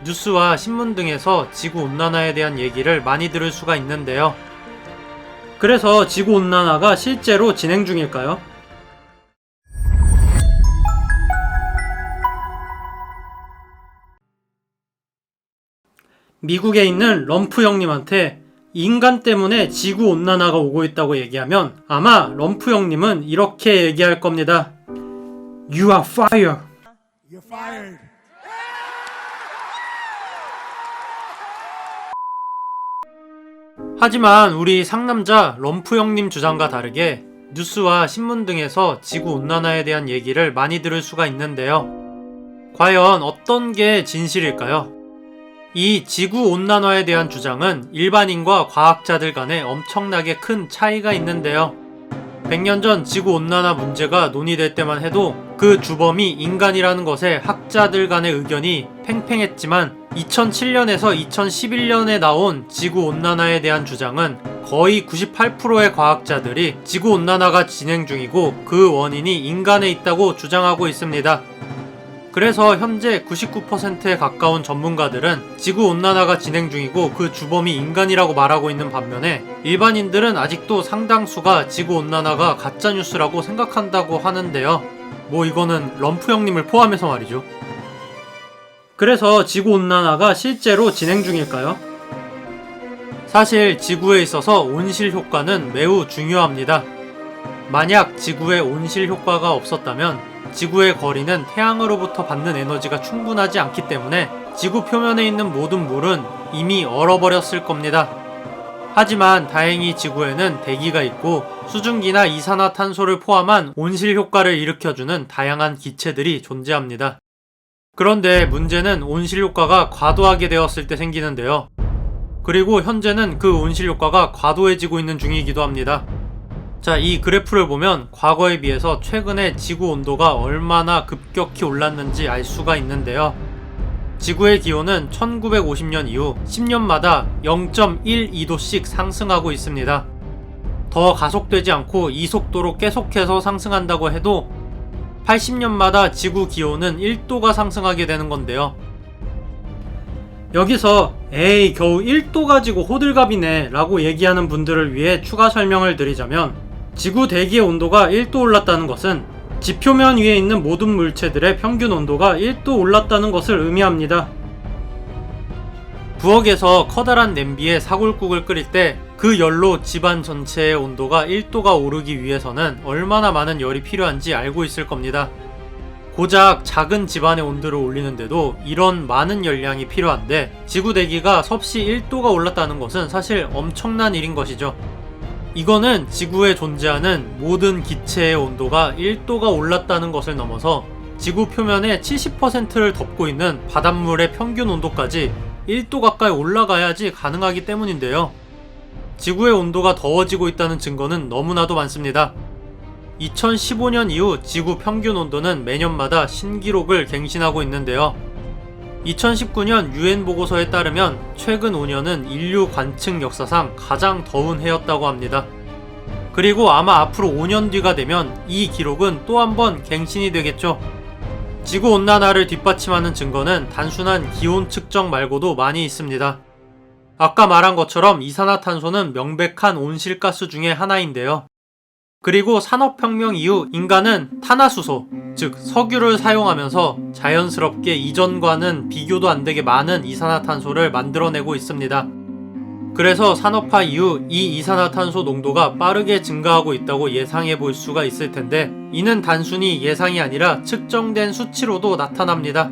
뉴스와 신문 등에서 지구온난화에 대한 얘기를 많이 들을 수가 있는데요. 그래서 지구온난화가 실제로 진행 중일까요? 미국에 있는 럼프 형님한테 인간 때문에 지구온난화가 오고 있다고 얘기하면 아마 럼프 형님은 이렇게 얘기할 겁니다. You are fired. You're fired. 하지만 우리 상남자 럼프 형님 주장과 다르게 뉴스와 신문 등에서 지구온난화에 대한 얘기를 많이 들을 수가 있는데요. 과연 어떤 게 진실일까요? 이 지구온난화에 대한 주장은 일반인과 과학자들 간에 엄청나게 큰 차이가 있는데요. 100년 전 지구온난화 문제가 논의될 때만 해도 그 주범이 인간이라는 것에 학자들 간의 의견이 팽팽했지만 2007년에서 2011년에 나온 지구온난화에 대한 주장은 거의 98%의 과학자들이 지구온난화가 진행 중이고 그 원인이 인간에 있다고 주장하고 있습니다. 그래서 현재 99%에 가까운 전문가들은 지구온난화가 진행 중이고 그 주범이 인간이라고 말하고 있는 반면에 일반인들은 아직도 상당수가 지구온난화가 가짜뉴스라고 생각한다고 하는데요. 뭐 이거는 럼프 형님을 포함해서 말이죠. 그래서 지구온난화가 실제로 진행 중일까요? 사실 지구에 있어서 온실 효과는 매우 중요합니다. 만약 지구에 온실 효과가 없었다면 지구의 거리는 태양으로부터 받는 에너지가 충분하지 않기 때문에 지구 표면에 있는 모든 물은 이미 얼어버렸을 겁니다. 하지만 다행히 지구에는 대기가 있고 수증기나 이산화탄소를 포함한 온실 효과를 일으켜주는 다양한 기체들이 존재합니다. 그런데 문제는 온실 효과가 과도하게 되었을 때 생기는데요. 그리고 현재는 그 온실 효과가 과도해지고 있는 중이기도 합니다. 자, 이 그래프를 보면 과거에 비해서 최근에 지구 온도가 얼마나 급격히 올랐는지 알 수가 있는데요. 지구의 기온은 1950년 이후 10년마다 0.12도씩 상승하고 있습니다. 더 가속되지 않고 이 속도로 계속해서 상승한다고 해도 80년마다 지구 기온은 1도가 상승하게 되는 건데요. 여기서 에이 겨우 1도 가지고 호들갑이네 라고 얘기하는 분들을 위해 추가 설명을 드리자면 지구 대기의 온도가 1도 올랐다는 것은 지표면 위에 있는 모든 물체들의 평균 온도가 1도 올랐다는 것을 의미합니다. 부엌에서 커다란 냄비에 사골국을 끓일 때 그 열로 집안 전체의 온도가 1도가 오르기 위해서는 얼마나 많은 열이 필요한지 알고 있을 겁니다. 고작 작은 집안의 온도를 올리는데도 이런 많은 열량이 필요한데 지구 대기가 섭씨 1도가 올랐다는 것은 사실 엄청난 일인 것이죠. 이거는 지구에 존재하는 모든 기체의 온도가 1도가 올랐다는 것을 넘어서 지구 표면의 70%를 덮고 있는 바닷물의 평균 온도까지 1도 가까이 올라가야지 가능하기 때문인데요. 지구의 온도가 더워지고 있다는 증거는 너무나도 많습니다. 2015년 이후 지구 평균 온도는 매년마다 신기록을 갱신하고 있는데요. 2019년 UN 보고서에 따르면 최근 5년은 인류 관측 역사상 가장 더운 해였다고 합니다. 그리고 아마 앞으로 5년 뒤가 되면 이 기록은 또 한 번 갱신이 되겠죠. 지구온난화를 뒷받침하는 증거는 단순한 기온 측정 말고도 많이 있습니다. 아까 말한 것처럼 이산화탄소는 명백한 온실가스 중에 하나인데요. 그리고 산업혁명 이후 인간은 탄화수소, 즉 석유를 사용하면서 자연스럽게 이전과는 비교도 안 되게 많은 이산화탄소를 만들어내고 있습니다. 그래서 산업화 이후 이 이산화탄소 농도가 빠르게 증가하고 있다고 예상해 볼 수가 있을 텐데 이는 단순히 예상이 아니라 측정된 수치로도 나타납니다.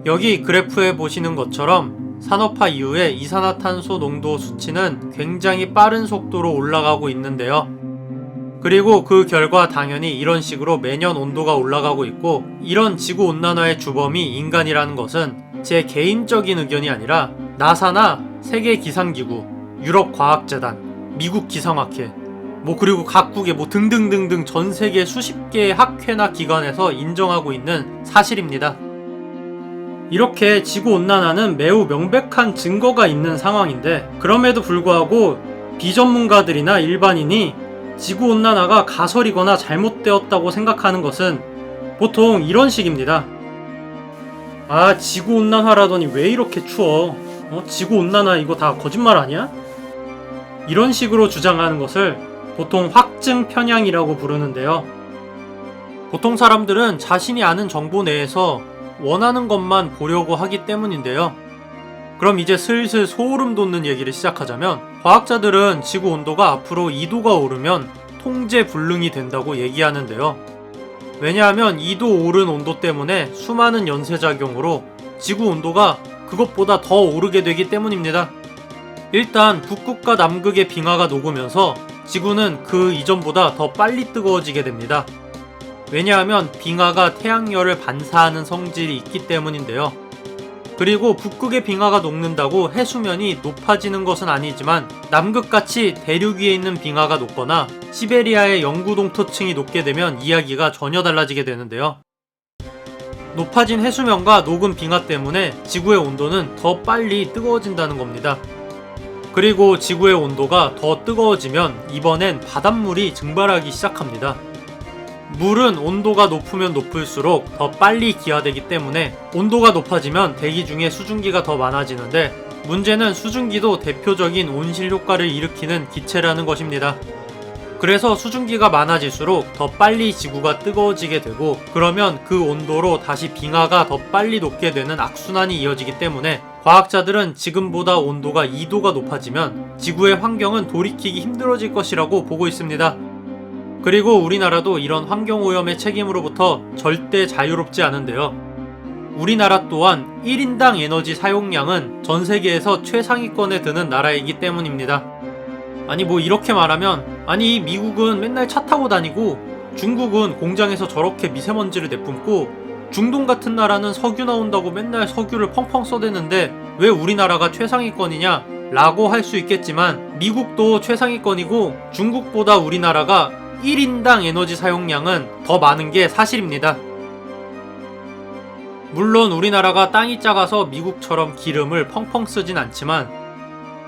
여기 그래프에 보시는 것처럼 산업화 이후에 이산화탄소 농도 수치는 굉장히 빠른 속도로 올라가고 있는데요. 그리고 그 결과 당연히 이런 식으로 매년 온도가 올라가고 있고 이런 지구온난화의 주범이 인간이라는 것은 제 개인적인 의견이 아니라 나사나 세계기상기구, 유럽과학재단, 미국 기상학회, 그리고 각국의 등등등등 전 세계 수십 개의 학회나 기관에서 인정하고 있는 사실입니다. 이렇게 지구온난화는 매우 명백한 증거가 있는 상황인데 그럼에도 불구하고 비전문가들이나 일반인이 지구온난화가 가설이거나 잘못되었다고 생각하는 것은 보통 이런 식입니다. 아, 지구온난화라더니 왜 이렇게 추워? 지구온난화 이거 다 거짓말 아니야? 이런 식으로 주장하는 것을 보통 확증 편향이라고 부르는데요. 보통 사람들은 자신이 아는 정보 내에서 원하는 것만 보려고 하기 때문인데요. 그럼 이제 슬슬 소름 돋는 얘기를 시작하자면, 과학자들은 지구 온도가 앞으로 2도가 오르면 통제불능이 된다고 얘기하는데요. 왜냐하면 2도 오른 온도 때문에 수많은 연쇄작용으로 지구 온도가 그것보다 더 오르게 되기 때문입니다. 일단 북극과 남극의 빙하가 녹으면서 지구는 그 이전보다 더 빨리 뜨거워지게 됩니다. 왜냐하면 빙하가 태양열을 반사하는 성질이 있기 때문인데요. 그리고 북극의 빙하가 녹는다고 해수면이 높아지는 것은 아니지만, 남극같이 대륙 위에 있는 빙하가 녹거나 시베리아의 영구동토층이 녹게 되면 이야기가 전혀 달라지게 되는데요. 높아진 해수면과 녹은 빙하 때문에 지구의 온도는 더 빨리 뜨거워진다는 겁니다. 그리고 지구의 온도가 더 뜨거워지면 이번엔 바닷물이 증발하기 시작합니다. 물은 온도가 높으면 높을수록 더 빨리 기화되기 때문에 온도가 높아지면 대기 중에 수증기가 더 많아지는데, 문제는 수증기도 대표적인 온실 효과를 일으키는 기체라는 것입니다. 그래서 수증기가 많아질수록 더 빨리 지구가 뜨거워지게 되고, 그러면 그 온도로 다시 빙하가 더 빨리 녹게 되는 악순환이 이어지기 때문에 과학자들은 지금보다 온도가 2도가 높아지면 지구의 환경은 돌이키기 힘들어질 것이라고 보고 있습니다. 그리고 우리나라도 이런 환경오염의 책임으로부터 절대 자유롭지 않은데요. 우리나라 또한 1인당 에너지 사용량은 전 세계에서 최상위권에 드는 나라이기 때문입니다. 아니 뭐 이렇게 말하면, 아니 미국은 맨날 차 타고 다니고 중국은 공장에서 저렇게 미세먼지를 내뿜고 중동 같은 나라는 석유 나온다고 맨날 석유를 펑펑 쏘대는데 왜 우리나라가 최상위권이냐 라고 할 수 있겠지만, 미국도 최상위권이고 중국보다 우리나라가 1인당 에너지 사용량은 더 많은 게 사실입니다. 물론 우리나라가 땅이 작아서 미국처럼 기름을 펑펑 쓰진 않지만,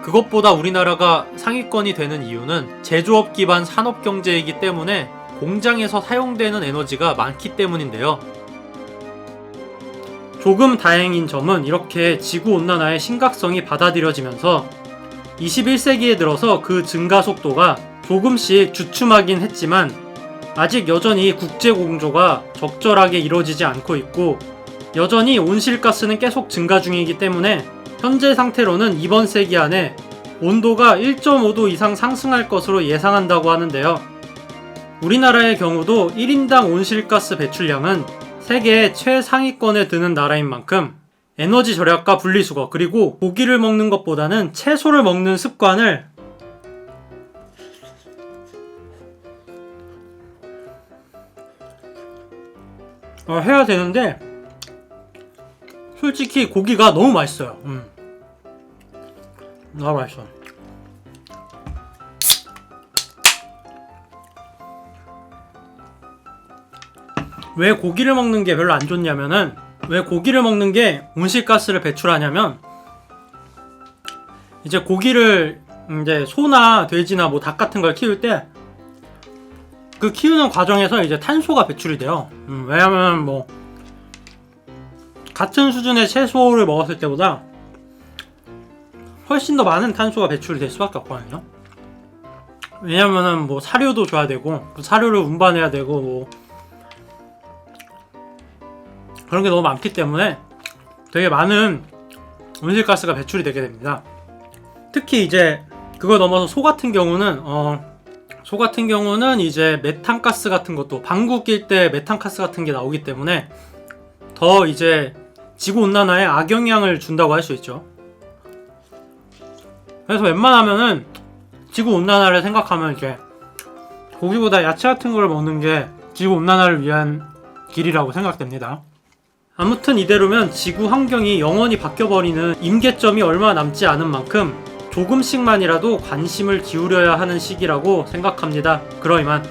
그것보다 우리나라가 상위권이 되는 이유는 제조업 기반 산업 경제이기 때문에 공장에서 사용되는 에너지가 많기 때문인데요. 조금 다행인 점은 이렇게 지구온난화의 심각성이 받아들여지면서 21세기에 들어서 그 증가 속도가 조금씩 주춤하긴 했지만, 아직 여전히 국제공조가 적절하게 이루어지지 않고 있고, 여전히 온실가스는 계속 증가 중이기 때문에 현재 상태로는 이번 세기 안에 온도가 1.5도 이상 상승할 것으로 예상한다고 하는데요. 우리나라의 경우도 1인당 온실가스 배출량은 세계 최상위권에 드는 나라인 만큼 에너지 절약과 분리수거, 그리고 고기를 먹는 것보다는 채소를 먹는 습관을 해야 되는데, 솔직히 고기가 너무 맛있어요. 너무 맛있어. 왜 고기를 먹는 게 별로 안 좋냐면은, 왜 고기를 먹는 게 온실가스를 배출하냐면, 이제 고기를 이제 소나 돼지나 뭐 닭 같은 걸 키울 때 그 키우는 과정에서 이제 탄소가 배출이 돼요. 왜냐면 뭐 같은 수준의 채소를 먹었을 때보다 훨씬 더 많은 탄소가 배출이 될 수밖에 없거든요. 왜냐면은 뭐 사료도 줘야 되고, 그 사료를 운반해야 되고, 뭐 그런 게 너무 많기 때문에 되게 많은 온실가스가 배출이 되게 됩니다. 특히 이제 그거 넘어서 소 같은 경우는 이제 메탄가스 같은 것도, 방구 낄 때 메탄가스 같은 게 나오기 때문에 더 이제 지구온난화에 악영향을 준다고 할 수 있죠. 그래서 웬만하면은 지구온난화를 생각하면 이제 고기보다 야채 같은 걸 먹는 게 지구온난화를 위한 길이라고 생각됩니다. 아무튼 이대로면 지구 환경이 영원히 바뀌어버리는 임계점이 얼마 남지 않은 만큼 조금씩만이라도 관심을 기울여야 하는 시기라고 생각합니다. 그럼 이만.